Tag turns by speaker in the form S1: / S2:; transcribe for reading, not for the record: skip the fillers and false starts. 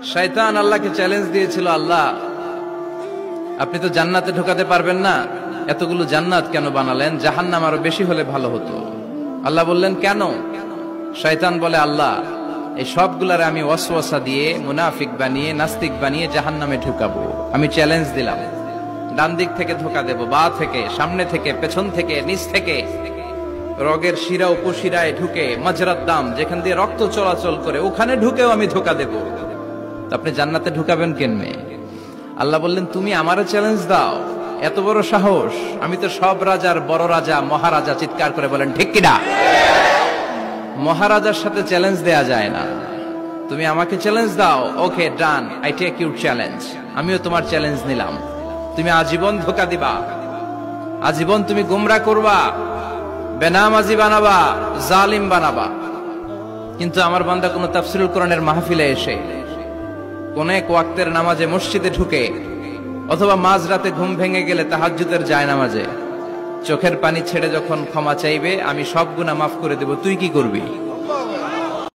S1: শয়তান আল্লাহকে চ্যালেঞ্জ দিয়েছিল, আল্লাহ আপনি তো জান্নাতে ঢোকাতে পারবেন না, এতগুলো জান্নাত কেন বানালেন? জাহান্নাম আরো বেশি হলে ভালো হতো। আল্লাহ বললেন কেন? শয়তান বলে, আল্লাহ এই সবগুলারে আমি ওয়াসওয়াসা দিয়ে মুনাফিক বানিয়ে নাস্তিক বানিয়ে জাহান্নামে ঢুকাবো। আমি চ্যালেঞ্জ দিলাম, ডান দিক থেকে ধোকা দেব, বা থেকে, সামনে থেকে, পেছন থেকে, নিচ থেকে, রগের শিরা উপশিরায় ঢুকে, মাজরাত দাম যেখান দিয়ে রক্ত চলাচল করে ওখানে ঢুকেও আমি ধোকা দেব। আপনি জান্নাতে ঢুকাবেন কেমনে? আল্লাহ বললেন, তুমি আমারে চ্যালেঞ্জ দাও, এত বড় সাহস? আমি তো সব রাজার বড় রাজা, মহারাজা। চিৎকার করে বলেন ঠিক কিনা? মহারাজার সাথে চ্যালেঞ্জ দেয়া যায় না। তুমি আমাকে চ্যালেঞ্জ দাও, ওকে ডান, আই টেক ইউর চ্যালেঞ্জ। আমিও তোমার চ্যালেঞ্জ নিলাম। তুমি আজীবন ধোকা দিবা, আজীবন তুমি গুমরা করবা, বেনামাজি বানাবা, জালিম বানাবা। কিন্তু আমার বান্দা কোন তাফসীরুল কোরআনের মাহফিলে এসে, কোন এক ওয়াক্তের নামাজে মসজিদে ঢুকে, অথবা মাঝরাতে ঘুম ভেঙে গেলে তাহাজ্জুদের জায়নামাজে চোখের পানি ছেড়ে যখন ক্ষমা চাইবে, আমি সব গুনাহ মাফ করে দেব, তুই কি করবি?